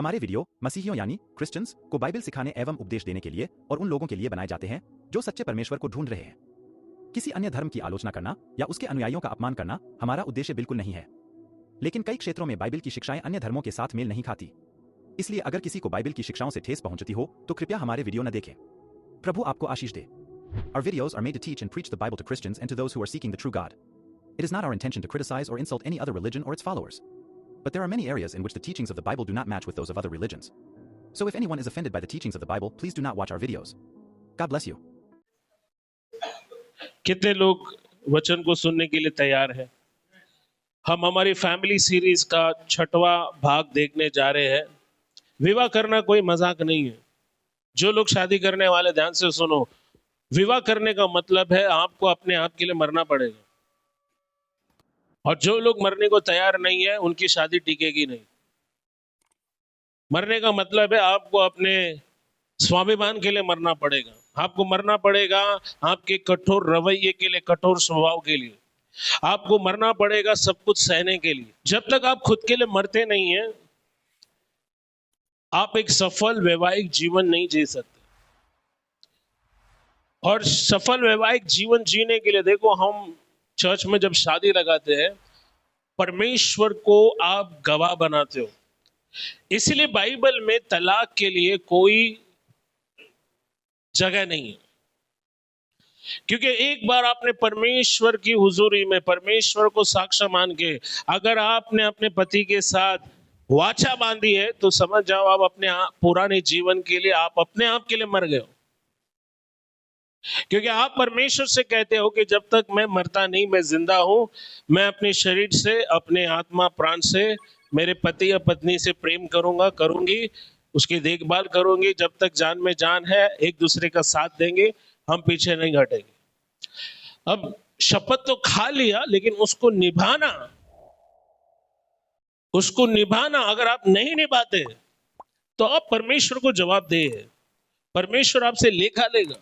हमारे वीडियो मसीहियों यानी क्रिश्चियंस को बाइबल सिखाने एवं उपदेश देने के लिए और उन लोगों के लिए बनाए जाते हैं जो सच्चे परमेश्वर को ढूंढ रहे हैं। किसी अन्य धर्म की आलोचना करना या उसके अनुयायियों का अपमान करना हमारा उद्देश्य बिल्कुल नहीं है। लेकिन कई क्षेत्रों में बाइबल की शिक्षाएं अन्य धर्मों के साथ मेल नहीं खाती। इसलिए अगर किसी को बाइबल की शिक्षाओं से ठेस पहुंचती हो तो कृपया हमारे वीडियो न देखें। प्रभु आपको आशीष दे। Our videos are made to teach and preach the Bible to Christians and to those who are seeking the true God. It is not our intention to criticize or insult any other religion or its followers. But there are many areas in which the teachings of the Bible do not match with those of other religions. So if anyone is offended by the teachings of the Bible, please do not watch our videos. God bless you. कितने लोग वचन को सुनने के लिए तैयार हैं? हम हमारी फैमिली सीरीज का 6वां भाग देखने जा रहे हैं। विवाह करना कोई मजाक नहीं है। जो लोग शादी करने वाले ध्यान से सुनो, विवाह करने का मतलब है आपको अपने आप के लिए मरना पड़ेगा, और जो लोग मरने को तैयार नहीं है उनकी शादी टिकेगी नहीं। मरने का मतलब है आपको अपने स्वाभिमान के लिए मरना पड़ेगा, आपको मरना पड़ेगा आपके कठोर रवैये के लिए, कठोर स्वभाव के लिए, आपको मरना पड़ेगा सब कुछ सहने के लिए। जब तक आप खुद के लिए मरते नहीं हैं, आप एक सफल वैवाहिक जीवन नहीं जी सकते। और सफल वैवाहिक जीवन जीने के लिए देखो, हम चर्च में जब शादी लगाते हैं, परमेश्वर को आप गवाह बनाते हो। इसलिए बाइबल में तलाक के लिए कोई जगह नहीं है, क्योंकि एक बार आपने परमेश्वर की हुजूरी में परमेश्वर को साक्ष्य मान के अगर आपने अपने पति के साथ वाचा बांधी है, तो समझ जाओ आप अपने पुराने जीवन के लिए, आप अपने आप के लिए मर गए हो। क्योंकि आप परमेश्वर से कहते हो कि जब तक मैं मरता नहीं, मैं जिंदा हूं, मैं अपने शरीर से, अपने आत्मा प्राण से मेरे पति या पत्नी से प्रेम करूंगा, करूंगी, उसकी देखभाल करूंगी, जब तक जान में जान है, एक दूसरे का साथ देंगे, हम पीछे नहीं हटेंगे। अब शपथ तो खा लिया, लेकिन उसको निभाना अगर आप नहीं निभाते तो आप परमेश्वर को जवाब दे, परमेश्वर आपसे लेखा लेगा।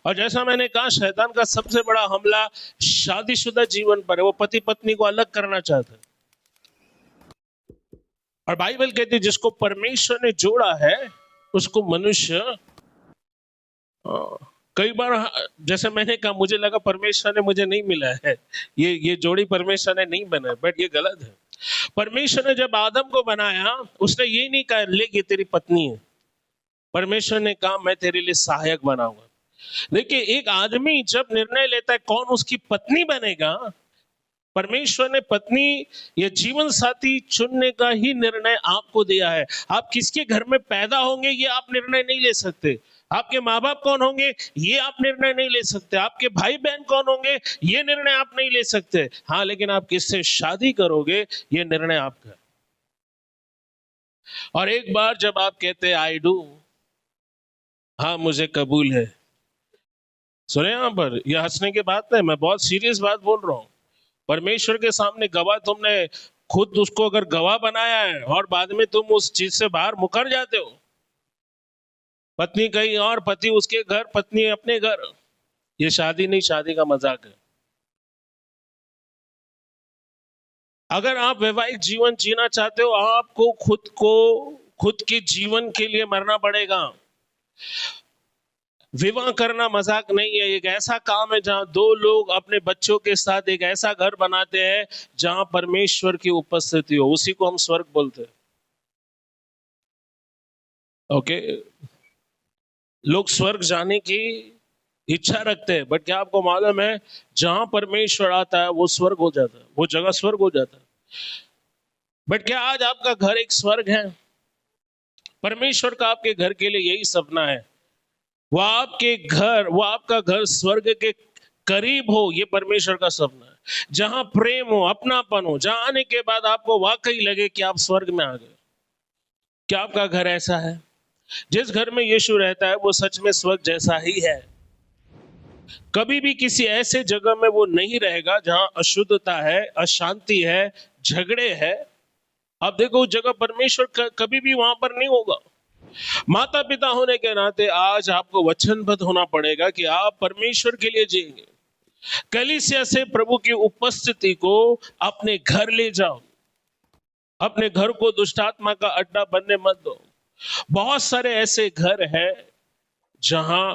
और जैसा मैंने कहा, शैतान का सबसे बड़ा हमला शादीशुदा जीवन पर है। वो पति पत्नी को अलग करना चाहता है, और बाइबल कहती है जिसको परमेश्वर ने जोड़ा है उसको मनुष्य, कई बार जैसे मैंने कहा, मुझे लगा परमेश्वर ने मुझे नहीं मिला है, ये जोड़ी परमेश्वर ने नहीं बनाया, बट ये गलत है। परमेश्वर ने जब आदम को बनाया, उसने ये नहीं कहा ले ये तेरी पत्नी है। परमेश्वर ने कहा मैं तेरे लिए सहायक बनाऊंगा। देखिए, एक आदमी जब निर्णय लेता है कौन उसकी पत्नी बनेगा, परमेश्वर ने पत्नी या जीवन साथी चुनने का ही निर्णय आपको दिया है। आप किसके घर में पैदा होंगे ये आप निर्णय नहीं ले सकते, आपके माँ बाप कौन होंगे ये आप निर्णय नहीं ले सकते, आपके भाई बहन कौन होंगे ये निर्णय आप नहीं ले सकते। हाँ, लेकिन आप किससे शादी करोगे ये निर्णय आपका। और एक बार जब आप कहते आई डू, हाँ मुझे कबूल है, सुने यहां पर, यह हंसने की बात नहीं, मैं बहुत सीरियस बात बोल रहा हूं। परमेश्वर के सामने गवाह, तुमने खुद उसको अगर गवाह बनाया है और बाद में तुम उस चीज से बाहर मुकर जाते हो, पत्नी कहीं और, पति उसके घर, पत्नी अपने घर, ये शादी नहीं, शादी का मजाक है। अगर आप वैवाहिक जीवन जीना चाहते हो, आपको खुद के जीवन के लिए मरना पड़ेगा। विवाह करना मजाक नहीं है, एक ऐसा काम है जहां दो लोग अपने बच्चों के साथ एक ऐसा घर बनाते हैं जहां परमेश्वर की उपस्थिति हो, उसी को हम स्वर्ग बोलते हैं। ओके, लोग स्वर्ग जाने की इच्छा रखते हैं, बट क्या आपको मालूम है जहां परमेश्वर आता है वो स्वर्ग हो जाता है, वो जगह स्वर्ग हो जाता है। बट क्या आज आपका घर एक स्वर्ग है? परमेश्वर का आपके घर के लिए यही सपना है, वो आपका घर स्वर्ग के करीब हो, ये परमेश्वर का सपना है। जहां प्रेम हो, अपनापन हो, जहां आने के बाद आपको वाकई लगे कि आप स्वर्ग में आ गए। क्या आपका घर ऐसा है? जिस घर में यीशु रहता है वो सच में स्वर्ग जैसा ही है। कभी भी किसी ऐसे जगह में वो नहीं रहेगा जहां अशुद्धता है, अशांति है, झगड़े है। आप देखो, उस जगह परमेश्वर कभी भी वहां पर नहीं होगा। माता पिता होने के नाते आज आपको वचनबद्ध होना पड़ेगा कि आप परमेश्वर के लिए जिएंगे। कलीसिया से प्रभु की उपस्थिति को अपने घर ले जाओ। अपने घर को दुष्ट आत्मा का अड्डा बनने मत दो। बहुत सारे ऐसे घर हैं जहां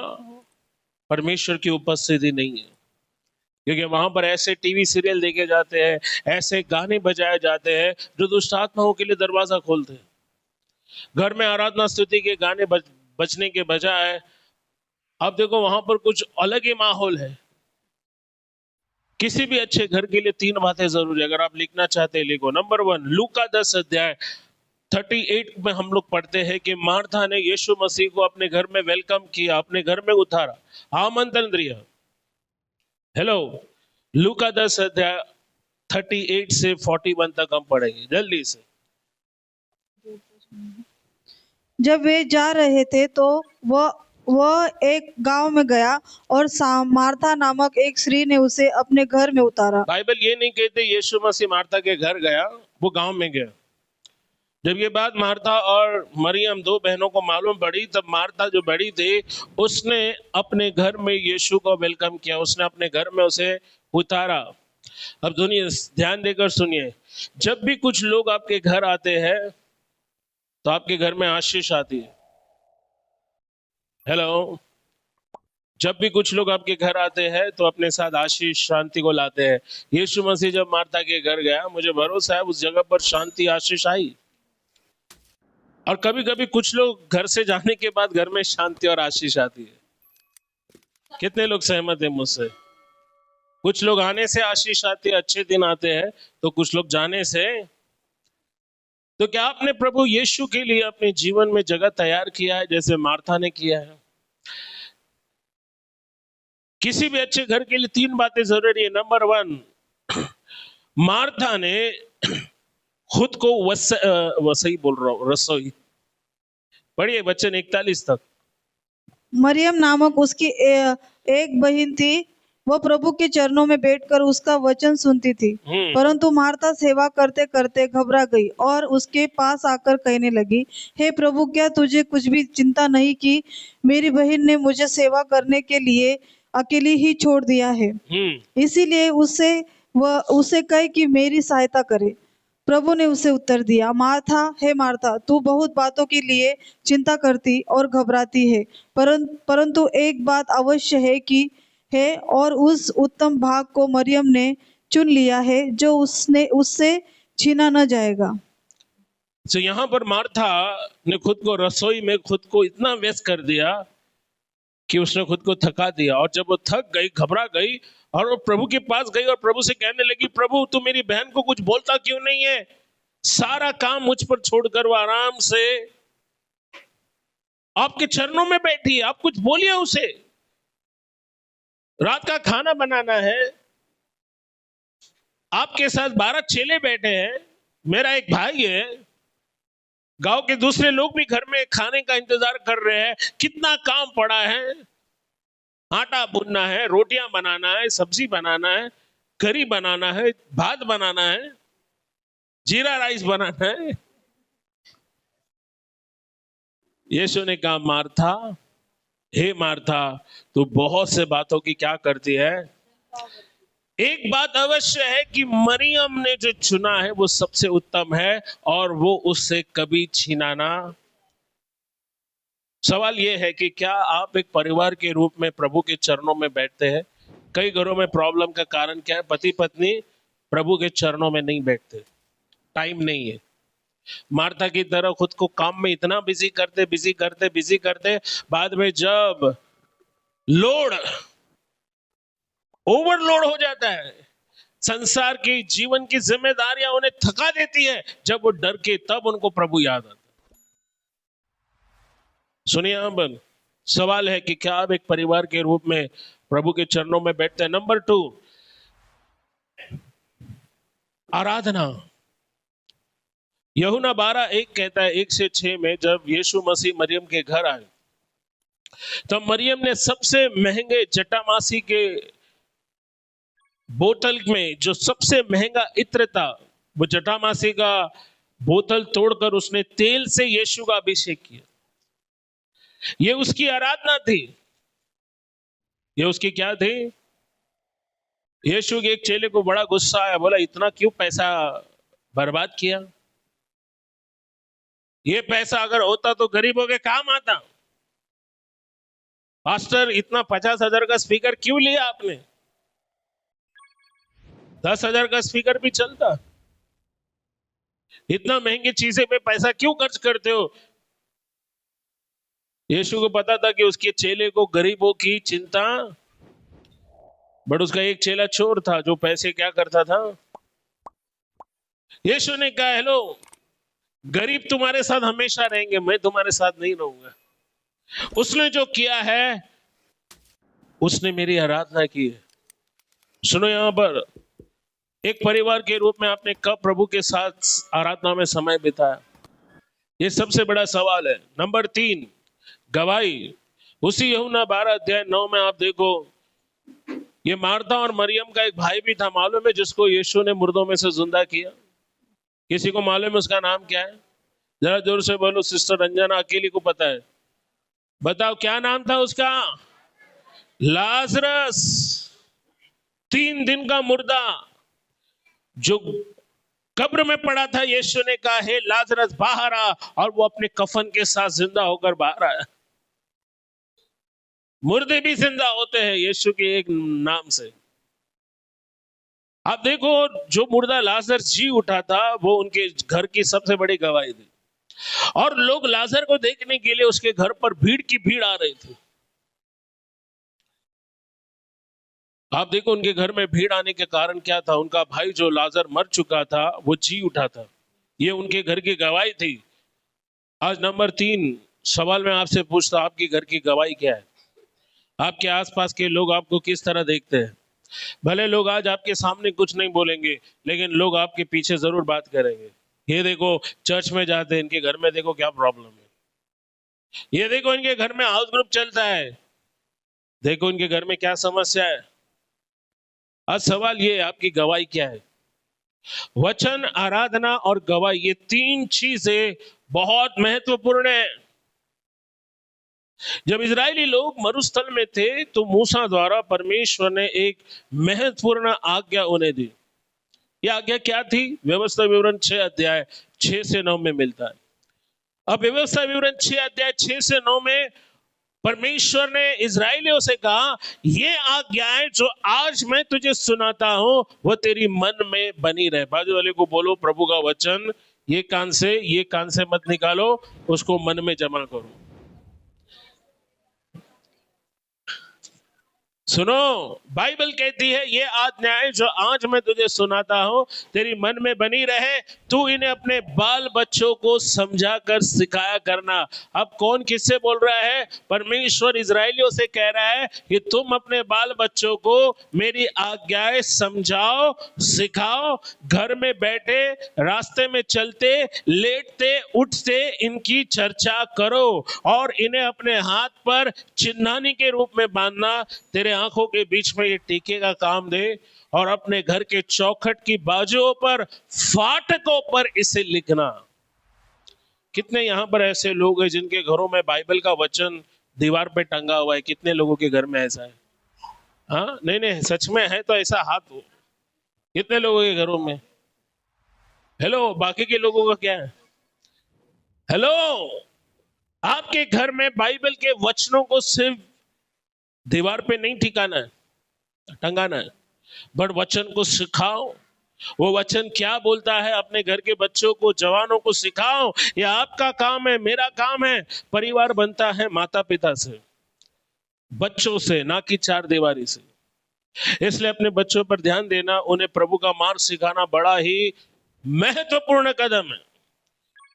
परमेश्वर की उपस्थिति नहीं है, क्योंकि वहां पर ऐसे टीवी सीरियल देखे जाते हैं, ऐसे गाने बजाए जाते हैं जो दुष्ट आत्माओं के लिए दरवाजा खोलते हैं। घर में आराधना स्तुति के गाने बजने के बजाय अब देखो वहां पर कुछ अलग ही माहौल है। किसी भी अच्छे घर के लिए 3 बातें जरूरी है। अगर आप लिखना चाहते हैं लिखो। नंबर 1, लूका 10 अध्याय 38 में हम लोग पढ़ते हैं कि मार्था ने यीशु मसीह को अपने घर में वेलकम किया, अपने घर में उतारा, आमंत्रण दिया। हेलो, लूका 10 अध्याय 38 से 41 तक हम पढ़ेंगे जल्दी से। जब वे जा रहे थे तो वह एक गांव में गया और मार्था नामक एक स्त्री ने उसे अपने घर में उतारा। बाइबल ये नहीं कहते यीशु मसीह मार्था के घर गया, वो गांव में गया। जब ये बात मार्था और मरियम 2 बहनों को मालूम पड़ी, तब मार्था जो बड़ी थी उसने अपने घर में यीशु को वेलकम किया, उसने अपने घर में उसे उतारा। अब सुनिए, ध्यान देकर सुनिए, जब भी कुछ लोग आपके घर आते हैं तो आपके घर में आशीष आती है। हेलो, जब भी कुछ लोग आपके घर आते हैं तो अपने साथ आशीष शांति को लाते हैं। यीशु मसीह जब मार्था के घर गया, मुझे भरोसा है उस जगह पर शांति आशीष आई। और कभी कभी कुछ लोग घर से जाने के बाद घर में शांति और आशीष आती है। कितने लोग सहमत हैं मुझसे? कुछ लोग आने से आशीष आती है, अच्छे दिन आते हैं, तो कुछ लोग जाने से। तो क्या आपने प्रभु यीशु के लिए अपने जीवन में जगह तैयार किया है जैसे मार्था ने किया है? किसी भी अच्छे घर के लिए 3 बातें जरूरी है। नंबर 1, मार्था ने खुद को वसई बोल रहा हूं, रसोई। पढ़िए वचन 41 तक। मरियम नामक उसकी एक बहन थी, वह प्रभु के चरणों में बैठकर उसका वचन सुनती थी। परंतु मार्था सेवा करते करते घबरा गई और उसके पास आकर कहने लगी, हे प्रभु, क्या तुझे कुछ भी चिंता नहीं कि मेरी बहन ने मुझे सेवा करने के लिए अकेली ही छोड़ दिया है? इसीलिए उसे कहे कि मेरी सहायता करे। प्रभु ने उसे उत्तर दिया, मार्था, हे मार्था, तू बहुत बातों के लिए चिंता करती और घबराती है, परंतु एक बात अवश्य है और उस उत्तम भाग को मरियम ने चुन लिया है जो उससे छीना न जाएगा। तो यहाँ पर मार्था ने खुद को रसोई में खुद को इतना व्यस्त कर दिया कि उसने खुद को थका दिया। और जब वो थक गई, घबरा गई, और वो प्रभु के पास गई और प्रभु से कहने लगी, प्रभु तू मेरी बहन को कुछ बोलता क्यों नहीं है? सारा काम मुझ पर छोड़कर वो आराम से आपके चरणों में बैठी है, आप कुछ बोलिए उसे। रात का खाना बनाना है, आपके साथ 12 चेले बैठे हैं, मेरा एक भाई है, गांव के दूसरे लोग भी घर में खाने का इंतजार कर रहे हैं, कितना काम पड़ा है। आटा भूनना है, रोटियां बनाना है, सब्जी बनाना है, करी बनाना है, भात बनाना है, जीरा राइस बनाना है। यीशु ने कहा, मार्था, हे मार्था, तू बहुत से बातों की क्या करती है? एक बात अवश्य है कि मरियम ने जो चुना है वो सबसे उत्तम है और वो उससे कभी छीना ना। सवाल ये है कि क्या आप एक परिवार के रूप में प्रभु के चरणों में बैठते हैं? कई घरों में प्रॉब्लम का कारण क्या है? पति पत्नी प्रभु के चरणों में नहीं बैठते, टाइम नहीं है। मार्था की तरह खुद को काम में इतना बिजी करते, बाद में जब लोड ओवरलोड हो जाता है, संसार की जीवन की जिम्मेदारियां उन्हें थका देती है, जब वो डर के तब उनको प्रभु याद आता। सुनिए, अब सवाल है कि क्या आप एक परिवार के रूप में प्रभु के चरणों में बैठते हैं? नंबर 2, आराधना। यूहन्ना 12:1 कहता है, 1 से 6 में, जब यीशु मसीह मरियम के घर आए तब मरियम ने सबसे महंगे जटामासी के बोतल में जो सबसे महंगा इत्र था, वो जटामासी का बोतल तोड़कर उसने तेल से यीशु का अभिषेक किया। ये उसकी आराधना थी। ये उसकी क्या थी? यीशु के एक चेले को बड़ा गुस्सा आया, बोला, इतना क्यों पैसा बर्बाद किया? ये पैसा अगर होता तो गरीबों के काम आता। पास्टर इतना 50,000 का स्पीकर क्यों लिया आपने? 10,000 का स्पीकर भी चलता। इतना महंगी चीजें पे पैसा क्यों खर्च करते हो? यीशु को पता था कि उसके चेले को गरीबों की चिंता, बट उसका एक चेला चोर था जो पैसे क्या करता था। यीशु ने कहा, हेलो, गरीब तुम्हारे साथ हमेशा रहेंगे, मैं तुम्हारे साथ नहीं रहूंगा। उसने जो किया है उसने मेरी आराधना की है। सुनो, यहां पर एक परिवार के रूप में आपने कब प्रभु के साथ आराधना में समय बिताया? ये सबसे बड़ा सवाल है। नंबर 3, गवाही। उसी यूहन्ना 12:9 में आप देखो, ये मार्था और मरियम का एक भाई भी था, मालूम है, जिसको यीशु ने मुर्दों में से जिंदा किया। किसी को मालूम है उसका नाम क्या है? जरा जोर से बोलो। सिस्टर रंजना अकेली को पता है, बताओ क्या नाम था उसका? लाजरस। 3 दिन का मुर्दा जो कब्र में पड़ा था, यीशु ने कहा, हे लाजरस बाहर आ, और वो अपने कफन के साथ जिंदा होकर बाहर आया। मुर्दे भी जिंदा होते हैं यीशु के एक नाम से। आप देखो, जो मुर्दा लाजर जी उठा था वो उनके घर की सबसे बड़ी गवाही थी, और लोग लाजर को देखने के लिए उसके घर पर भीड़ की भीड़ आ रही थी। आप देखो, उनके घर में भीड़ आने के कारण क्या था? उनका भाई जो लाजर मर चुका था वो जी उठा था। ये उनके घर की गवाही थी। आज नंबर 3 सवाल मैं आपसे पूछता, आपकी घर की गवाही क्या है? आपके आसपास के लोग आपको किस तरह देखते हैं? भले लोग आज आपके सामने कुछ नहीं बोलेंगे, लेकिन लोग आपके पीछे जरूर बात करेंगे। ये देखो, चर्च में जाते हैं, इनके घर में देखो क्या प्रॉब्लम है। ये देखो, इनके घर में हाउस ग्रुप चलता है, देखो इनके घर में क्या समस्या है। आज सवाल ये है, आपकी गवाही क्या है? वचन, आराधना और गवाही, ये 3 चीजें बहुत महत्वपूर्ण है। जब इजरायली लोग मरुस्थल में थे तो मूसा द्वारा परमेश्वर ने एक महत्वपूर्ण आज्ञा उन्हें दी। यह आज्ञा क्या थी? व्यवस्था विवरण 6 अध्याय 6 से 9 में मिलता है। अब व्यवस्था विवरण 6 अध्याय 6 से 9 में परमेश्वर ने इजरायलियों से कहा, ये आज्ञाएं जो आज मैं तुझे सुनाता हूं वो तेरी मन में बनी रहे। बाजू वाले को बोलो, प्रभु का वचन ये कान से मत निकालो, उसको मन में जमा करो। सुनो, बाइबल कहती है ये आज्ञाएं जो आज मैं तुझे सुनाता हूं तेरी मन में बनी रहे, तू इन्हें अपने बाल बच्चों को समझा कर सिखाया करना। अब कौन किससे बोल रहा है? परमेश्वर इजरायलियों से कह रहा है कि तुम अपने बाल बच्चों को मेरी आज्ञाएं समझाओ, सिखाओ। घर में बैठे, रास्ते में चलते, लेटते, उठते इनकी चर्चा करो, और इन्हें अपने हाथ पर चिन्हानी के रूप में बांधना। तेरे आंखों के बीच में ये टीके का काम दे, और अपने घर के चौखट की बाजुओं पर, फाटकों पर इसे लिखना। कितने यहां पर ऐसे लोग हैं जिनके घरों में बाइबल का वचन दीवार पे टंगा हुआ है? कितने लोगों के घर में ऐसा है? हाँ, नहीं, सच में है तो ऐसा हाथ हो। कितने लोगों के घरों में? हेलो, बाकी के लोगों का क्या है? हेलो, आपके घर में बाइबल के वचनों को सिर्फ दीवार पे नहीं ठिकाना है, टंगाना है, बट वचन को सिखाओ। वो वचन क्या बोलता है अपने घर के बच्चों को, जवानों को सिखाओ। ये आपका काम है, मेरा काम है। परिवार बनता है माता पिता से, बच्चों से, ना कि 4 दीवारी से। इसलिए अपने बच्चों पर ध्यान देना, उन्हें प्रभु का मार्ग सिखाना बड़ा ही महत्वपूर्ण कदम है।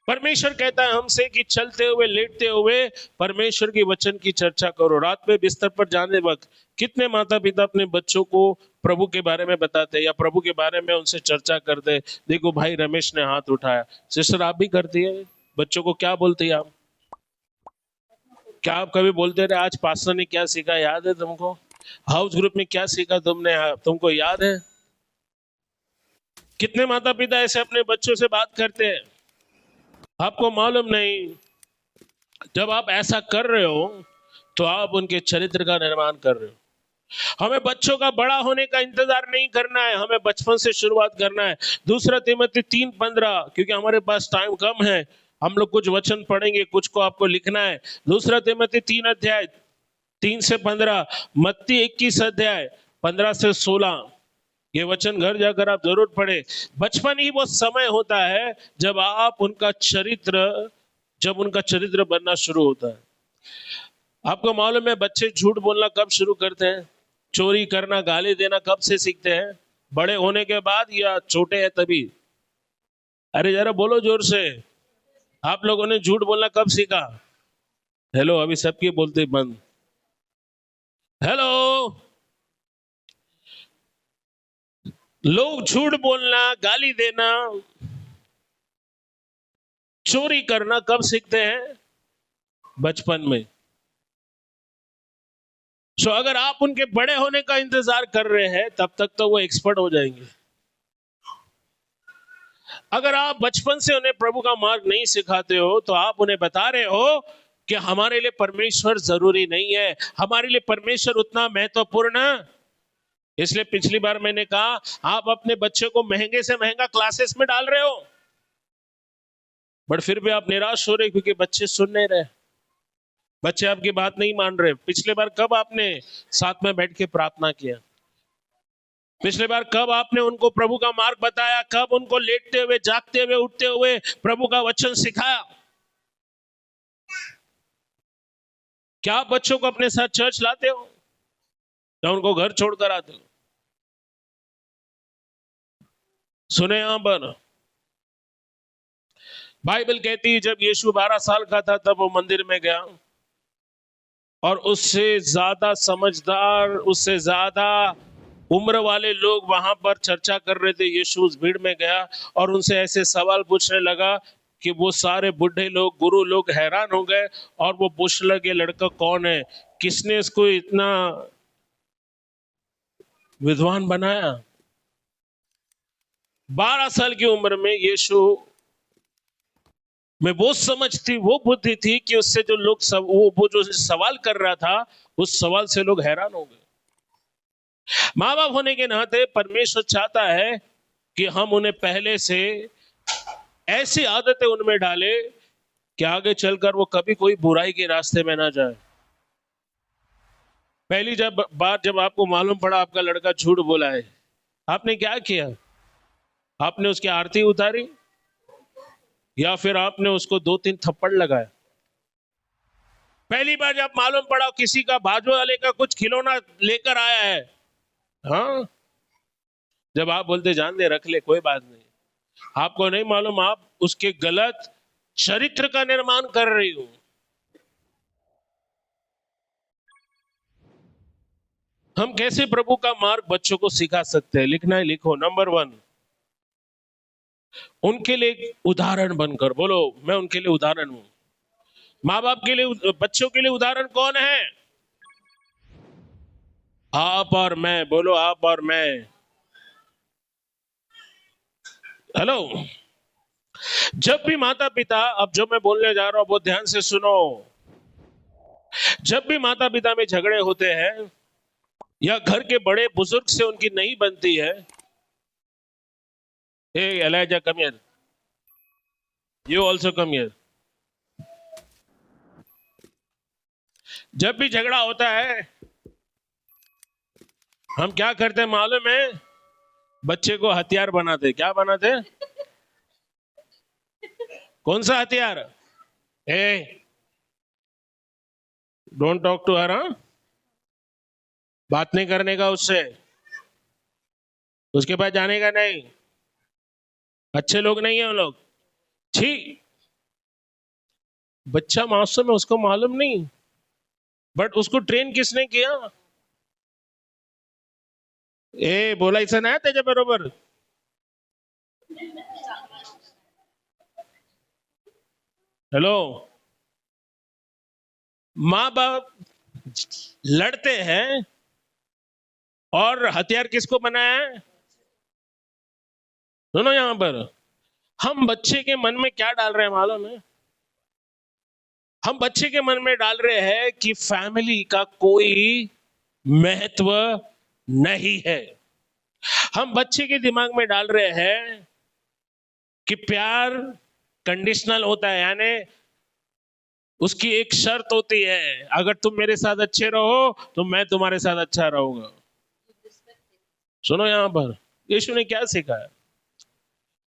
परमेश्वर कहता है हमसे कि चलते हुए, लेटते हुए परमेश्वर के वचन की चर्चा करो। रात में बिस्तर पर जाने वक्त कितने माता पिता अपने बच्चों को प्रभु के बारे में बताते या प्रभु के बारे में उनसे चर्चा करते? देखो, भाई रमेश ने हाथ उठाया। सिस्टर, आप भी करती है? बच्चों को क्या बोलती है आप? क्या आप कभी बोलते रहे आज पास्टर ने क्या सीखा, याद है तुमको? हाउस ग्रुप में क्या सीखा तुमने, तुमको याद है? कितने माता पिता ऐसे अपने बच्चों से बात करते हैं? आपको मालूम नहीं, जब आप ऐसा कर रहे हो तो आप उनके चरित्र का निर्माण कर रहे हो। हमें बच्चों का बड़ा होने का इंतजार नहीं करना है, हमें बचपन से शुरुआत करना है। 2 तिमोथी 3:15, क्योंकि हमारे पास टाइम कम है, हम लोग कुछ वचन पढ़ेंगे, कुछ को आपको लिखना है। दूसरा तिमोथी 3 अध्याय 3 से 15, मत्ती 21 अध्याय 15 से 16। ये वचन घर जाकर आप जरूर पढ़े। बचपन ही वो समय होता है जब उनका चरित्र बनना शुरू होता है। आपको मालूम है बच्चे झूठ बोलना कब शुरू करते हैं? चोरी करना, गाली देना कब से सीखते हैं? बड़े होने के बाद या छोटे हैं तभी? अरे जरा बोलो जोर से, आप लोगों ने झूठ बोलना कब सीखा? हेलो, अभी सबकी बोलते बंद। हेलो, लोग झूठ बोलना, गाली देना, चोरी करना कब सीखते हैं? बचपन में। सो अगर आप उनके बड़े होने का इंतजार कर रहे हैं तब तक तो वो एक्सपर्ट हो जाएंगे। अगर आप बचपन से उन्हें प्रभु का मार्ग नहीं सिखाते हो तो आप उन्हें बता रहे हो कि हमारे लिए परमेश्वर जरूरी नहीं है, हमारे लिए परमेश्वर उतना महत्वपूर्ण। इसलिए पिछली बार मैंने कहा, आप अपने बच्चे को महंगे से महंगा क्लासेस में डाल रहे हो, बट फिर भी आप निराश हो रहे क्योंकि बच्चे सुन नहीं रहे, बच्चे आपकी बात नहीं मान रहे। पिछले बार कब आपने साथ में बैठ के प्रार्थना किया? पिछले बार कब आपने उनको प्रभु का मार्ग बताया? कब उनको लेटते हुए, जागते हुए, उठते हुए प्रभु का वचन सिखाया? क्या आप बच्चों को अपने साथ चर्च लाते हो या उनको घर छोड़कर आते हो? सुने, यहां पर बाइबल कहती है जब यीशु 12 साल का था तब वो मंदिर में गया और उससे ज्यादा समझदार, उससे ज्यादा उम्र वाले लोग वहां पर चर्चा कर रहे थे। यीशु उस भीड़ में गया और उनसे ऐसे सवाल पूछने लगा कि वो सारे बुढ़े लोग, गुरु लोग हैरान हो गए और वो पूछने लगे, लड़का कौन है, किसने इसको इतना विद्वान बनाया? 12 साल की उम्र में यीशु में वो समझ थी, वो बुद्धि थी कि उससे जो लोग वो जो सवाल कर रहा था उस सवाल से लोग हैरान हो गए। माँ बाप होने के नाते परमेश्वर चाहता है कि हम उन्हें पहले से ऐसी आदतें उनमें डाले कि आगे चलकर वो कभी कोई बुराई के रास्ते में ना जाए। पहली बार जब आपको मालूम पड़ा आपका लड़का झूठ बोला है, आपने क्या किया? आपने उसकी आरती उतारी या फिर आपने उसको 2-3 थप्पड़ लगाया? पहली बार जब मालूम पड़ा किसी का बाजू वाले का कुछ खिलौना लेकर आया है, हाँ, जब आप बोलते जान दे, रख ले, कोई बात नहीं, आपको नहीं मालूम आप उसके गलत चरित्र का निर्माण कर रही हो। हम कैसे प्रभु का मार्ग बच्चों को सिखा सकते हैं? लिखना है, लिखो। नंबर 1, उनके लिए उदाहरण बनकर। बोलो, मैं उनके लिए उदाहरण हूं। माँ बाप के लिए, बच्चों के लिए उदाहरण कौन है? आप और मैं। बोलो, आप और मैं। हेलो, जब भी माता पिता, अब जो मैं बोलने जा रहा हूं बहुत ध्यान से सुनो, जब भी माता पिता में झगड़े होते हैं या घर के बड़े बुजुर्ग से उनकी नहीं बनती है, hey Elijah, come here, you also come here। जब भी झगड़ा होता है हम क्या करते हैं मालूम है? बच्चे को हथियार बनाते। क्या बनाते? कौन सा हथियार? डोंट टॉक टू हर, बात नहीं करने का उससे, उसके पास जाने का नहीं, अच्छे लोग नहीं है वो लोग, छी। बच्चा मासूम है, उसको मालूम नहीं, बट उसको ट्रेन किसने किया? बोलायचं ना त्याच्या बरोबर। हेलो, माँ बाप लड़ते हैं और हथियार किसको बनाया है? सुनो, यहां पर हम बच्चे के मन में क्या डाल रहे हैं मालूम है? हम बच्चे के मन में डाल रहे हैं कि फैमिली का कोई महत्व नहीं है। हम बच्चे के दिमाग में डाल रहे हैं कि प्यार कंडीशनल होता है, यानी उसकी एक शर्त होती है, अगर तुम मेरे साथ अच्छे रहो तो मैं तुम्हारे साथ अच्छा रहूंगा। सुनो यहां पर यीशु ने क्या सिखाया,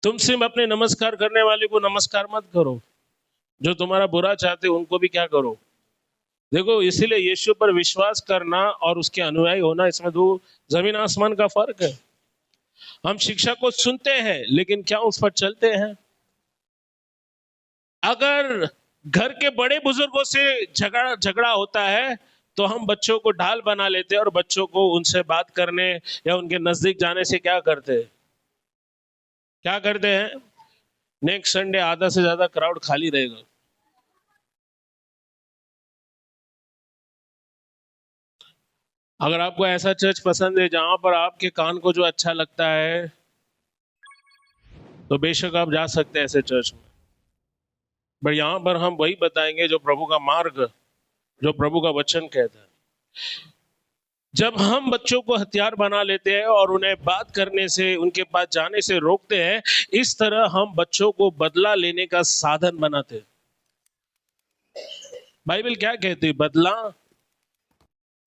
तुम सिर्फ अपने नमस्कार करने वाले को नमस्कार मत करो, जो तुम्हारा बुरा चाहते उनको भी क्या करो। देखो, इसीलिए यीशु पर विश्वास करना और उसके अनुयायी होना, इसमें दो जमीन आसमान का फर्क है। हम शिक्षा को सुनते हैं लेकिन क्या उस पर चलते हैं? अगर घर के बड़े बुजुर्गों से झगड़ा होता है तो हम बच्चों को ढाल बना लेते हैं और बच्चों को उनसे बात करने या उनके नजदीक जाने से क्या करते हैं? नेक्स्ट संडे आधा से ज्यादा क्राउड खाली रहेगा। अगर आपको ऐसा चर्च पसंद है जहां पर आपके कान को जो अच्छा लगता है तो बेशक आप जा सकते हैं ऐसे चर्च में, पर यहां पर हम वही बताएंगे जो प्रभु का मार्ग, जो प्रभु का वचन कहता है। जब हम बच्चों को हथियार बना लेते हैं और उन्हें बात करने से, उनके पास जाने से रोकते हैं, इस तरह हम बच्चों को बदला लेने का साधन बनाते हैं। बाइबल क्या कहती है?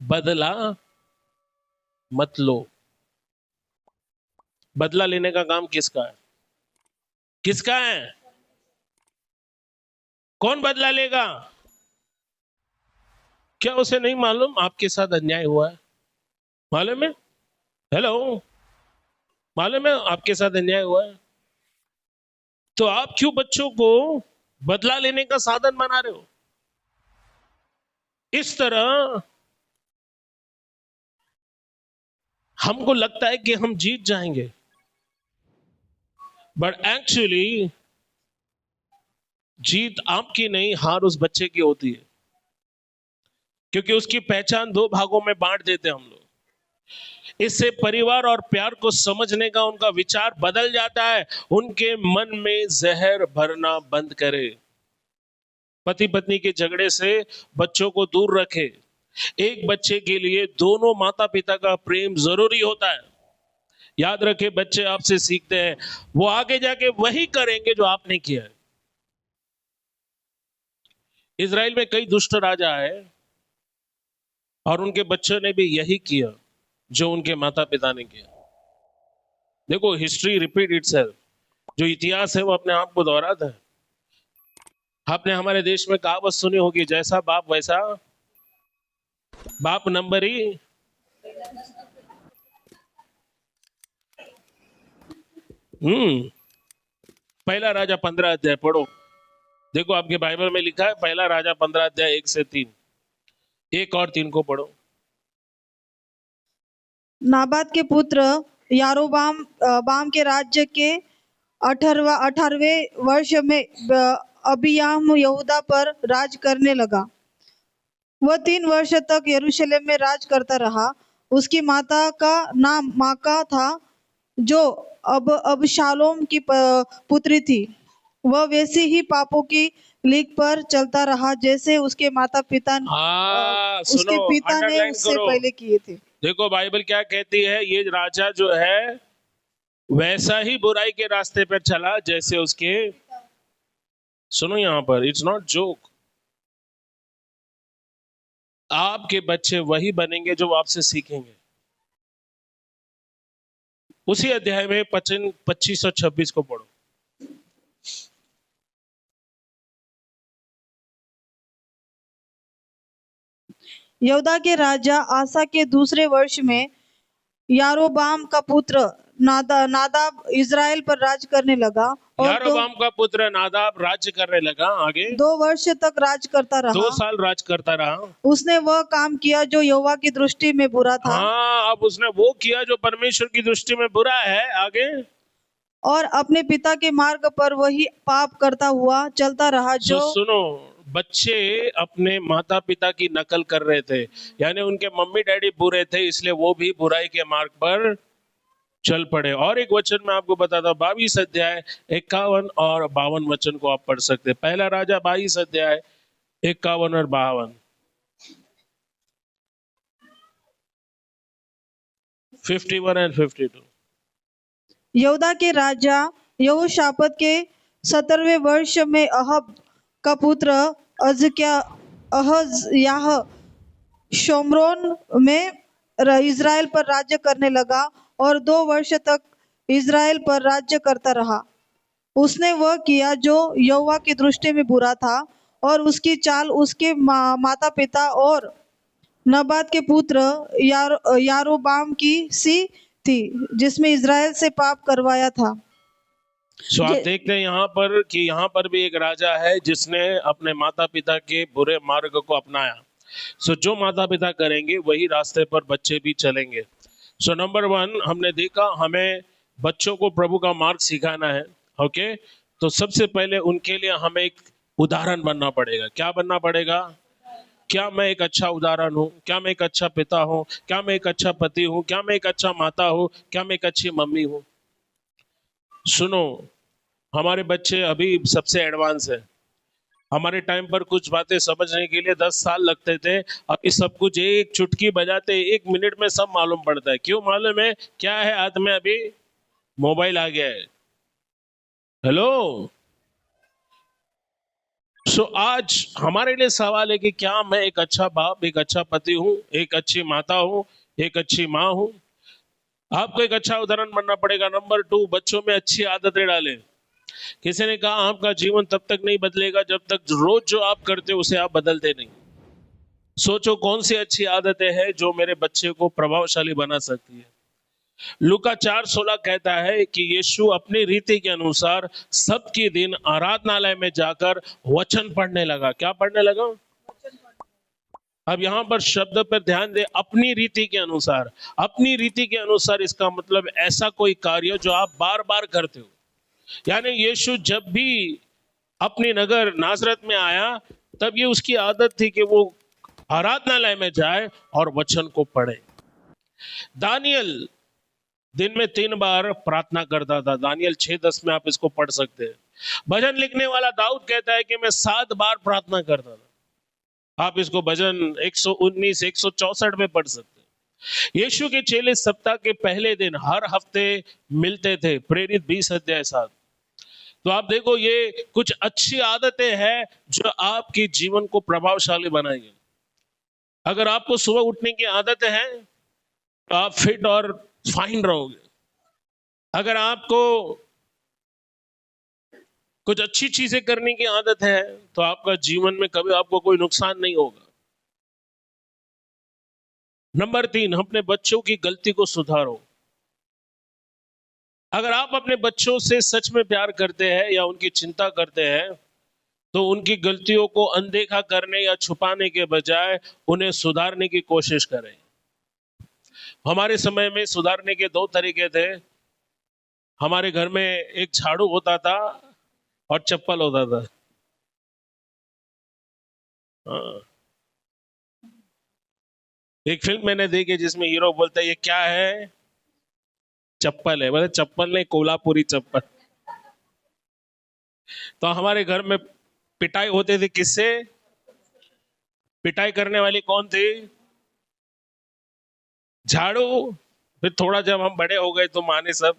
बदला मत लो। बदला लेने का काम किसका है? कौन बदला लेगा? क्या उसे नहीं मालूम आपके साथ अन्याय हुआ है? मालूम है? हेलो, मालूम है आपके साथ अन्याय हुआ है? तो आप क्यों बच्चों को बदला लेने का साधन बना रहे हो? इस तरह हमको लगता है कि हम जीत जाएंगे, बट एक्चुअली जीत आपकी नहीं, हार उस बच्चे की होती है, क्योंकि उसकी पहचान दो भागों में बांट देते हैं हम लोग। इससे परिवार और प्यार को समझने का उनका विचार बदल जाता है। उनके मन में जहर भरना बंद करे। पति पत्नी के झगड़े से बच्चों को दूर रखे। एक बच्चे के लिए दोनों माता पिता का प्रेम जरूरी होता है। याद रखे, बच्चे आपसे सीखते हैं, वो आगे जाके वही करेंगे जो आपने किया है। इजराइल में कई दुष्ट राजा आए और उनके बच्चों ने भी यही किया जो उनके माता पिता ने किया। देखो, हिस्ट्री रिपीट इटसेल्फ। जो इतिहास है वो अपने आप को दोहराता है। आपने हमारे देश में कहावत सुनी होगी, जैसा बाप वैसा बाप नंबरी। पहला राजा 15 अध्याय पढ़ो। देखो, आपके बाइबल में लिखा है पहला राजा 15 अध्याय 1 से 3। 1 और 3 को पढ़ो। नाबात के पुत्र यारोबाम बाम के राज्य के 18वें वर्ष में अबियाम यहूदा पर राज करने लगा। वह 3 वर्ष तक यरूशलेम में राज करता रहा। उसकी माता का नाम माका था, जो अबशालोम की पुत्री थी। वह वैसे ही पापों की लीक पर चलता रहा जैसे उसके माता पिता उसके पिता ने उससे पहले किए थे। देखो, बाइबल क्या कहती है, ये राजा जो है वैसा ही बुराई के रास्ते पर चला जैसे उसके, सुनो यहां पर, इट्स नॉट जोक। आपके बच्चे वही बनेंगे जो आपसे सीखेंगे। उसी अध्याय में 25 और 26 को पढ़ो। यहूदा के राजा आसा के दूसरे वर्ष में यारोबाम का पुत्र नादाब इजराइल पर राज करने लगा। और यारोबाम का पुत्र नादाब राज्य करने लगा। आगे 2 वर्ष तक राज करता रहा। 2 साल राज करता रहा। उसने वह काम किया जो यहोवा की दृष्टि में बुरा था। हाँ, अब उसने वो किया जो परमेश्वर की दृष्टि में बुरा है। आगे, और अपने पिता के मार्ग पर वही पाप करता हुआ चलता रहा जो सुनो, बच्चे अपने माता पिता की नकल कर रहे थे, यानी उनके मम्मी डैडी बुरे थे, इसलिए वो भी बुराई के मार्ग पर चल पड़े। और एक वचन मैं आपको बताता हूं, 22 अध्याय 51 और 52 वचन को आप पढ़ सकते हैं। पहला राजा 22 अध्याय 51 और 52। 51 और 52। यहूदा के राजा यहोशापात के 17वें वर्ष में अहब का पुत्र अहज्याह शोम्रोन में इज़राइल पर राज्य करने लगा और 2 वर्ष तक इज़राइल पर राज्य करता रहा। उसने वह किया जो यहोवा की दृष्टि में बुरा था, और उसकी चाल उसके माता पिता और नबात के पुत्र यारोबाम की सी थी, जिसमें इज़राइल से पाप करवाया था। सो आप देखते हैं यहाँ पर कि यहाँ पर भी एक राजा है जिसने अपने माता पिता के बुरे मार्ग को अपनाया। सो जो माता पिता करेंगे वही रास्ते पर बच्चे भी चलेंगे। सो नंबर 1 हमने देखा, हमें बच्चों को प्रभु का मार्ग सिखाना है। ओके, तो सबसे पहले उनके लिए हमें एक उदाहरण बनना पड़ेगा। क्या बनना पड़ेगा? क्या मैं एक अच्छा उदाहरण हूँ? क्या मैं एक अच्छा पिता हूँ? क्या मैं एक अच्छा पति हूँ? क्या मैं एक अच्छा माता हूँ? क्या मैं एक अच्छी मम्मी हूँ? सुनो, हमारे बच्चे अभी सबसे एडवांस है। हमारे टाइम पर कुछ बातें समझने के लिए 10 साल लगते थे, अभी सब कुछ एक चुटकी बजाते 1 मिनट में सब मालूम पड़ता है। क्यों मालूम है? क्या है हाथ में? अभी मोबाइल आ गया है। हेलो। सो आज हमारे लिए सवाल है कि क्या मैं एक अच्छा बाप, एक अच्छा पति हूं, एक अच्छी माता हूं, एक अच्छी माँ हूं? आपको एक अच्छा उदाहरण बनना पड़ेगा। नंबर 2, बच्चों में अच्छी आदतें डालें। किसी ने कहा आपका जीवन तब तक नहीं बदलेगा जब तक रोज जो आप करते हो उसे आप बदलते नहीं। सोचो कौन सी अच्छी आदतें हैं जो मेरे बच्चे को प्रभावशाली बना सकती है। लूका 4:16 कहता है कि यीशु अपनी रीति के अनुसार सबके दिन आराधनालय में जाकर वचन पढ़ने लगा। क्या पढ़ने लगा? अब यहां पर शब्द पर ध्यान दे, अपनी रीति के अनुसार। अपनी रीति के अनुसार इसका मतलब ऐसा कोई कार्य जो आप बार बार करते हो। यानी यीशु जब भी अपनी नगर नासरत में आया तब ये उसकी आदत थी कि वो आराधनालय में जाए और वचन को पढ़े। दानियल दिन में 3 बार प्रार्थना करता था। दानियल 6:10 में आप इसको पढ़ सकते हैं। भजन लिखने वाला दाऊद कहता है कि मैं 7 बार प्रार्थना करता था। आप इसको भजन 119, 164 में पढ़ सकते हैं। यीशु के चेले सप्ताह के पहले दिन हर हफ्ते मिलते थे, प्रेरित 20:7। तो आप देखो, ये कुछ अच्छी आदतें हैं जो आपके जीवन को प्रभावशाली बनाएंगे। अगर आपको सुबह उठने की आदतें हैं तो आप फिट और फाइन रहोगे। अगर आपको कुछ अच्छी चीजें करने की आदत है तो आपका जीवन में कभी आपको कोई नुकसान नहीं होगा। नंबर 3, अपने बच्चों की गलती को सुधारो। अगर आप अपने बच्चों से सच में प्यार करते हैं या उनकी चिंता करते हैं तो उनकी गलतियों को अनदेखा करने या छुपाने के बजाय उन्हें सुधारने की कोशिश करें। हमारे समय में सुधारने के 2 तरीके थे। हमारे घर में एक झाड़ू होता था और चप्पल होता था। एक फिल्म मैंने देखी जिसमें हीरो बोलता है ये क्या है? चप्पल है। बोले चप्पल नहीं, कोल्हापुरी चप्पल। तो हमारे घर में पिटाई होती थी। किससे? पिटाई करने वाली कौन थी? झाड़ू। फिर थोड़ा जब हम बड़े हो गए तो माने सब।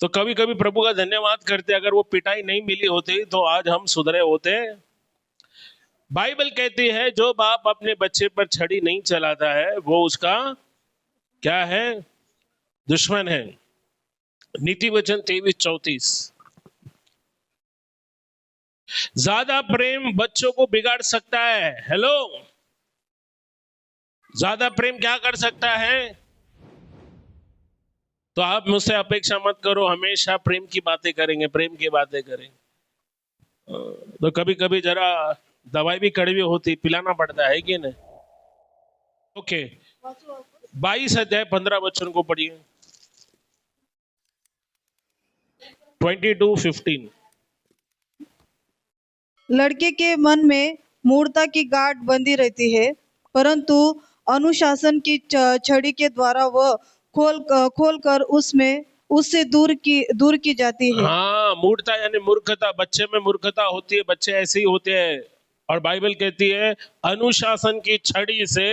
तो कभी कभी प्रभु का धन्यवाद करते, अगर वो पिटाई नहीं मिली होती तो आज हम सुधरे होते। बाइबल कहती है जो बाप अपने बच्चे पर छड़ी नहीं चलाता है वो उसका क्या है? दुश्मन है। नीति वचन 23:34। ज्यादा प्रेम बच्चों को बिगाड़ सकता है। हेलो, ज्यादा प्रेम क्या कर सकता है? तो आप मुझसे अपेक्षा मत करो हमेशा प्रेम की बातें करेंगे, प्रेम की बातें करेंगे। तो कभी कभी जरा दवाई भी कड़वी होती, पिलाना पड़ता है कि नहीं? ओके, 22 अध्याय 15 वचन को पढ़िए। 22:15। लड़के के मन में मूर्खता की गांठ बंधी रहती है, परंतु अनुशासन की छड़ी के द्वारा वह खोल कर उससे दूर की जाती है। हाँ, मूर्खता यानी मूर्खता। बच्चे में मूर्खता होती है, बच्चे ऐसे ही होते हैं। और बाइबल कहती है अनुशासन की छड़ी से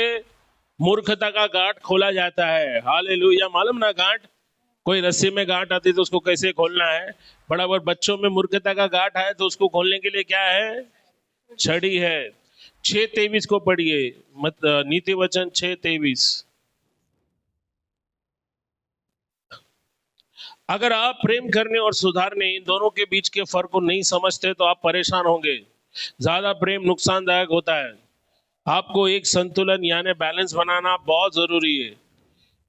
मूर्खता का गांठ खोला जाता है। हालेलुया। मालूम ना गांठ कोई रस्सी में गांठ आती तो उसको कैसे खोलना है, बराबर बच्चों में मूर्खता का गांठ है तो उसको खोलने के लिए क्या है, छड़ी है। 6:23 को पढ़िए, नीति वचन 6:23। अगर आप प्रेम करने और सुधारने इन दोनों के बीच के फर्क को नहीं समझते तो आप परेशान होंगे। ज्यादा प्रेम नुकसानदायक होता है। आपको एक संतुलन यानी बैलेंस बनाना बहुत जरूरी है।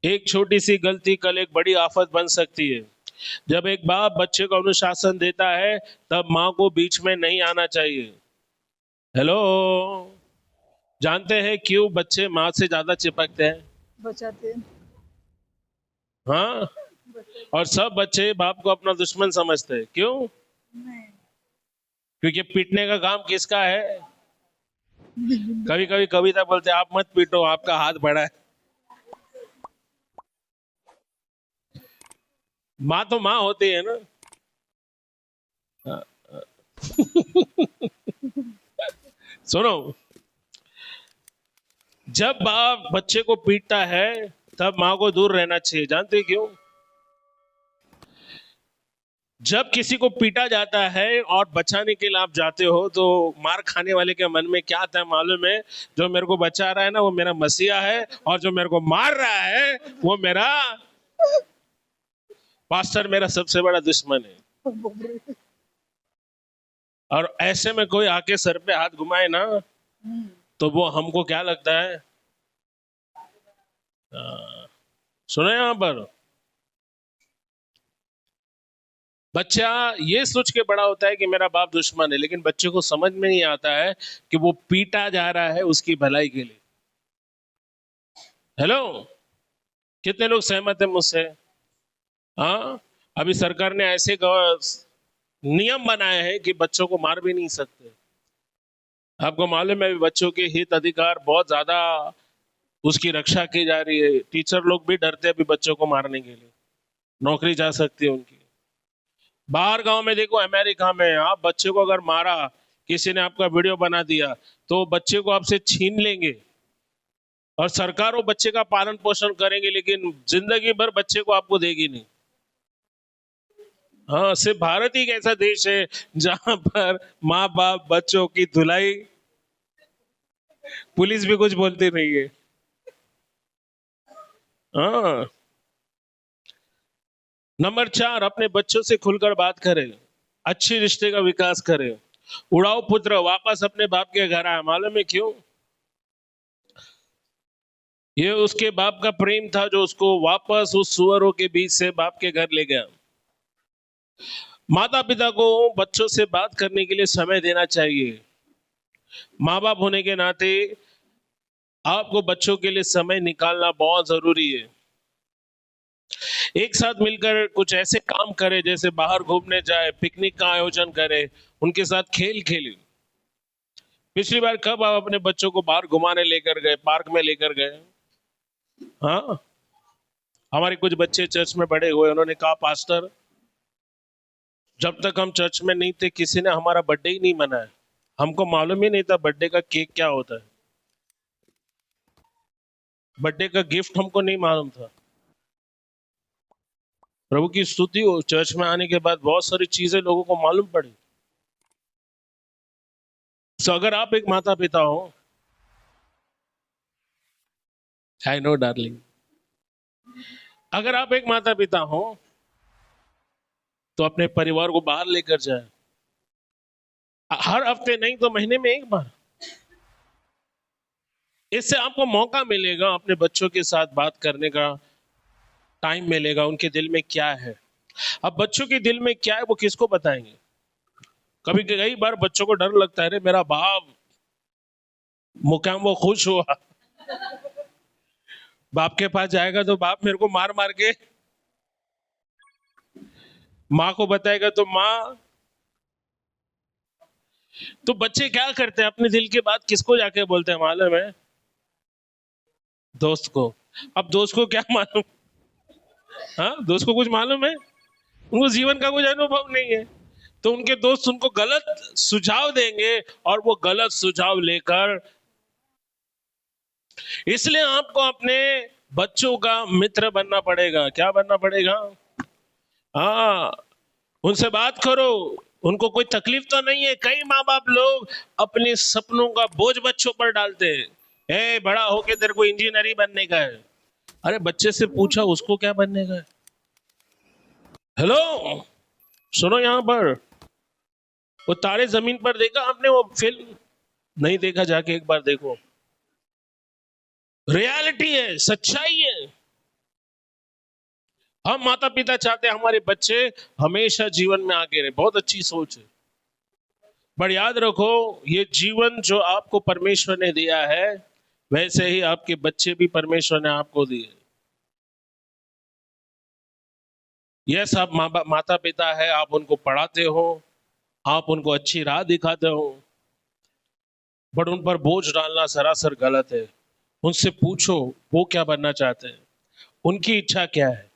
एक छोटी सी गलती कल एक बड़ी आफत बन सकती है। जब एक बाप बच्चे को अनुशासन देता है तब माँ को बीच में नहीं आना चाहिए। हेलो, जानते हैं क्यों बच्चे माँ से ज्यादा चिपकते हैं? बचाते हैं। हाँ, और सब बच्चे बाप को अपना दुश्मन समझते हैं। क्यों? नहीं। क्योंकि पीटने का काम किसका है? कभी कभी कविता बोलते हैं, आप मत पीटो, आपका हाथ बड़ा है। माँ तो माँ होती है ना। सुनो, जब बाप बच्चे को पीटता है तब माँ को दूर रहना चाहिए। जानते क्यों? जब किसी को पीटा जाता है और बचाने के लिए आप जाते हो तो मार खाने वाले के मन में क्या आता है मालूम है? जो मेरे को बचा रहा है ना वो मेरा मसीहा है, और जो मेरे को मार रहा है वो मेरा पास्टर, मेरा सबसे बड़ा दुश्मन है। और ऐसे में कोई आके सर पे हाथ घुमाए ना तो वो हमको क्या लगता है? सुनो, यहां पर बच्चा ये सोच के बड़ा होता है कि मेरा बाप दुश्मन है, लेकिन बच्चे को समझ में नहीं आता है कि वो पीटा जा रहा है उसकी भलाई के लिए। हेलो, कितने लोग सहमत है मुझसे? हाँ, अभी सरकार ने ऐसे नियम बनाए हैं कि बच्चों को मार भी नहीं सकते। आपको मालूम है बच्चों के हित अधिकार बहुत ज्यादा उसकी रक्षा की जा रही है। टीचर लोग भी डरते हैं अभी बच्चों को मारने के लिए, नौकरी जा सकती है उनकी। बाहर गांव में देखो, अमेरिका में आप बच्चे को अगर मारा, किसी ने आपका वीडियो बना दिया तो बच्चे को आपसे छीन लेंगे और सरकार वो बच्चे का पालन पोषण करेंगे, लेकिन जिंदगी भर बच्चे को आपको देगी नहीं। हाँ, सिर्फ भारत ही एक ऐसा देश है जहां पर माँ बाप बच्चों की धुलाई, पुलिस भी कुछ बोलती नहीं है। हाँ। नंबर 4, अपने बच्चों से खुलकर बात करें, अच्छे रिश्ते का विकास करें। उड़ाऊ पुत्र वापस अपने बाप के घर आया, मालूम है क्यों? ये उसके बाप का प्रेम था जो उसको वापस उस सुअरों के बीच से बाप के घर ले गया। माता पिता को बच्चों से बात करने के लिए समय देना चाहिए। माँ बाप होने के नाते आपको बच्चों के लिए समय निकालना बहुत जरूरी है। एक साथ मिलकर कुछ ऐसे काम करें, जैसे बाहर घूमने जाए, पिकनिक का आयोजन करें, उनके साथ खेल खेलें। पिछली बार कब आप अपने बच्चों को बाहर घुमाने लेकर गए, पार्क में लेकर गए? हाँ, हमारे कुछ बच्चे चर्च में बड़े हुए, उन्होंने कहा पास्टर जब तक हम चर्च में नहीं थे किसी ने हमारा बर्थडे ही नहीं मनाया, हमको मालूम ही नहीं था बर्थडे का केक क्या होता है, बर्थडे का गिफ्ट हमको नहीं मालूम था। प्रभु की स्तुति हो, चर्च में आने के बाद बहुत सारी चीजें लोगों को मालूम पड़ी। तो अगर आप एक माता पिता हो, आई नो डार्लिंग, अगर आप एक माता पिता हो तो अपने परिवार को बाहर लेकर जाए, हर हफ्ते नहीं तो महीने में एक बार। इससे आपको मौका मिलेगा अपने बच्चों के साथ बात करने का, टाइम मिलेगा, उनके दिल में क्या है। अब बच्चों के दिल में क्या है वो किसको बताएंगे? कभी कई बार बच्चों को डर लगता है, अरे मेरा बाप मुकाम वो खुश हुआ, बाप के पास जाएगा तो बाप मेरे को मार मार के, माँ को बताएगा तो माँ। तो बच्चे क्या करते हैं, अपने दिल की बात किसको जाके बोलते हैं मालूम है? दोस्त को। अब दोस्त को क्या मालूम? हाँ, दोस्त को कुछ मालूम है? उनको जीवन का कुछ अनुभव नहीं है, तो उनके दोस्त उनको गलत सुझाव देंगे और वो गलत सुझाव लेकर, इसलिए आपको अपने बच्चों का मित्र बनना पड़ेगा। क्या बनना पड़ेगा? हाँ, उनसे बात करो, उनको कोई तकलीफ तो नहीं है। कई माँ बाप लोग अपने सपनों का बोझ बच्चों पर डालते हैं। ए बड़ा होके तेरे को इंजीनियर ही बनने का है। अरे बच्चे से पूछा उसको क्या बनने का है। हेलो, सुनो यहां पर, वो तारे जमीन पर देखा आपने वो फिल्म? नहीं देखा, जाके एक बार देखो। रियलिटी है, सच्चाई है। हम माता पिता चाहते हैं हमारे बच्चे हमेशा जीवन में आगे रहे, बहुत अच्छी सोच है। पर याद रखो, ये जीवन जो आपको परमेश्वर ने दिया है, वैसे ही आपके बच्चे भी परमेश्वर ने आपको दिए। यस, आप माता पिता है, आप उनको पढ़ाते हो, आप उनको अच्छी राह दिखाते हो, बट उन पर बोझ डालना सरासर गलत है। उनसे पूछो वो क्या बनना चाहते हैं, उनकी इच्छा क्या है।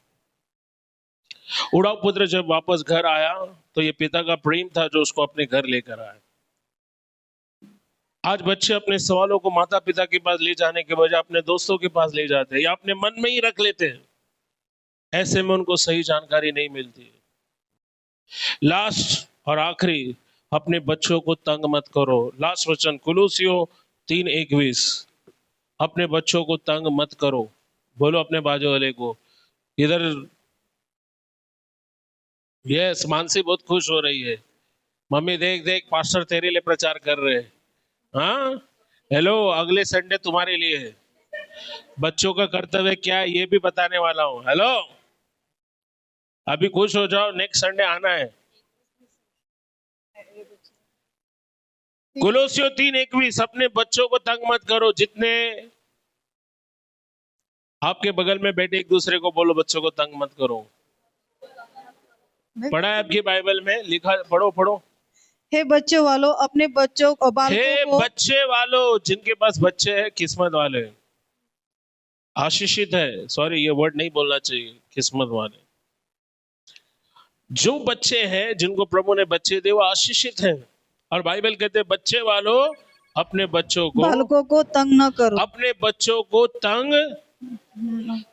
उड़ाव पुत्र जब वापस घर आया तो ये पिता का प्रेम था जो उसको अपने घर लेकर आया। आज बच्चे अपने सवालों को माता पिता के पास ले जाने के बजाय अपने दोस्तों के पास ले जाते हैं या अपने मन में ही रख लेते हैं। ऐसे में उनको सही जानकारी नहीं मिलती। लास्ट और आखिरी, अपने बच्चों को तंग मत करो। लास्ट वचन कुलुसियों 3:21, अपने बच्चों को तंग मत करो। बोलो अपने बाजू वाले को इधर। यस, मानसी बहुत खुश हो रही है। मम्मी देख देख, पास्टर तेरे लिए प्रचार कर रहे हैं। हाँ, हेलो, अगले संडे तुम्हारे लिए है। बच्चों का कर्तव्य क्या है ये भी बताने वाला हूं। हेलो, अभी खुश हो जाओ, नेक्स्ट संडे आना है। कुलुसियों 3:21, अपने बच्चों को तंग मत करो। जितने आपके बगल में बैठे एक दूसरे को बोलो बच्चों को तंग मत करो। पढ़ा है आपकी बाइबल में लिखा, पढ़ो पढ़ो। हे बच्चे वालों अपने बच्चों को हे बालकों को बच्चे वालों, जिनके पास बच्चे हैं किस्मत वाले, आशीषित है। सॉरी, ये वर्ड नहीं बोलना चाहिए, किस्मत वाले। जो बच्चे हैं, जिनको प्रभु ने बच्चे दिए, वो आशीषित हैं। और बाइबल कहते हैं बच्चे वालों अपने बच्चों को, बालकों को तंग न करो। अपने बच्चों को तंग।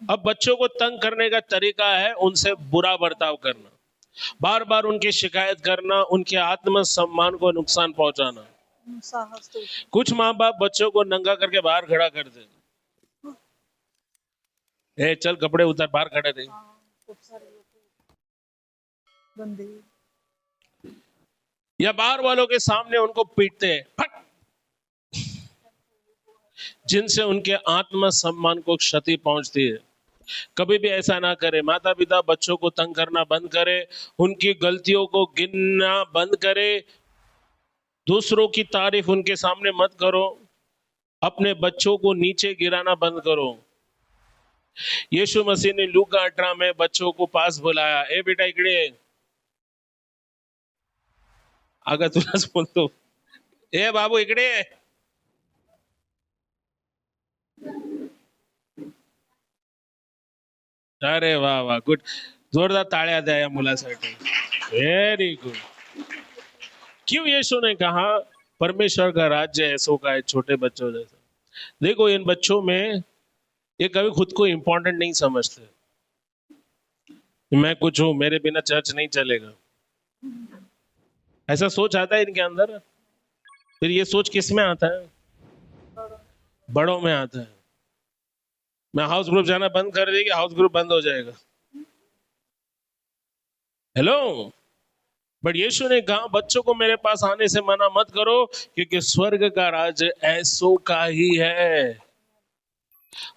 अब बच्चों को तंग करने का तरीका है उनसे बुरा बर्ताव करना, बार बार उनकी शिकायत करना, उनके आत्म सम्मान को नुकसान पहुंचाना। कुछ माँ बाप बच्चों को नंगा करके बाहर खड़ा कर दे। ए चल कपड़े उतार, बाहर खड़े थे। या बाहर वालों के सामने उनको पीटते हैं, फट, जिनसे उनके आत्म सम्मान को क्षति पहुंचती है। कभी भी ऐसा ना करे। माता पिता बच्चों को तंग करना बंद करे, उनकी गलतियों को गिनना बंद करे, दूसरों की तारीफ उनके सामने मत करो, अपने बच्चों को नीचे गिराना बंद करो। यीशु मसीह ने लूका 18 में बच्चों को पास बुलाया। ए बेटा इकडे, अगर तुला बोलतो, ए बाबू इकडे। अरे वाह वाह, गुड, जोरदार ताळ्या द्या या मुलासाठी। Very good. क्यों यीशु ने कहा परमेश्वर का राज्य ऐसों का है, छोटे बच्चों जैसा। देखो इन बच्चों में ये कभी खुद को इंपॉर्टेंट नहीं समझते। मैं कुछ हूं, मेरे बिना चर्च नहीं चलेगा, ऐसा सोच आता है इनके अंदर। फिर ये सोच किस में आता है? बड़ों में आता है। मैं हाउस ग्रुप जाना बंद कर देगी, हाउस ग्रुप बंद हो जाएगा। हेलो, बट यीशु ने कहा बच्चों को मेरे पास आने से मना मत करो, क्योंकि स्वर्ग का राज्य ऐसों का ही है।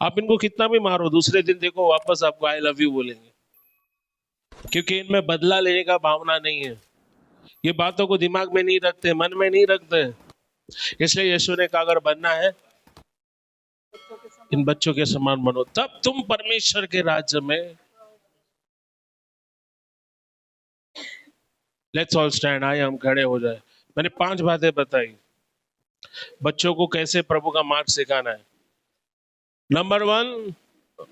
आप इनको कितना भी मारो, दूसरे दिन देखो वापस आपको आई लव यू बोलेंगे, क्योंकि इनमें बदला लेने का भावना नहीं है। ये बातों को दिमाग में नहीं रखते, मन में नहीं रखते। इसलिए यीशु ने कहा अगर बनना है इन बच्चों के समान बनो, तब तुम परमेश्वर के राज्य में। लेट्स ऑल स्टैंड, आइए हम खड़े हो जाए। मैंने 5 बातें बताई बच्चों को कैसे प्रभु का मार्ग सिखाना है। नंबर 1,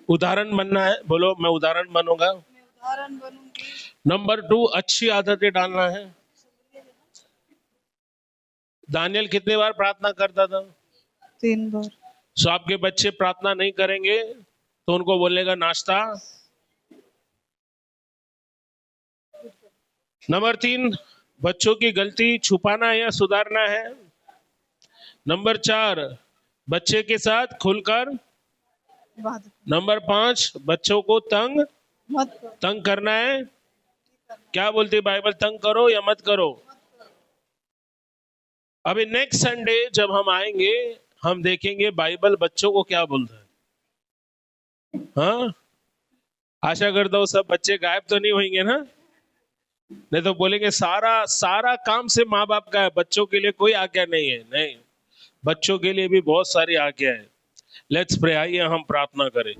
उदाहरण बनना है। बोलो मैं उदाहरण बनूंगा। उदाहरण बनूंगी। नंबर 2, अच्छी आदतें डालना है। दानियल कितने बार प्रार्थना करता था? 3 बार। सो आपके बच्चे प्रार्थना नहीं करेंगे तो उनको बोलेगा नाश्ता नंबर 3, बच्चों की गलती छुपाना या सुधारना है। नंबर 4, बच्चे के साथ खुलकर। बात नंबर 5, बच्चों को मत करो। तंग करना है। क्या बोलती है बाइबल, तंग करो या मत करो? अभी नेक्स्ट संडे जब हम आएंगे, हम देखेंगे बाइबल बच्चों को क्या बोलता है। हाँ, आशा करता हूँ सब बच्चे गायब तो नहीं होंगे ना, नहीं तो बोलेंगे सारा काम से माँ बाप का है, बच्चों के लिए कोई आज्ञा नहीं है। नहीं, बच्चों के लिए भी बहुत सारी आज्ञा है। लेट्स प्रे, आइए हम प्रार्थना करें।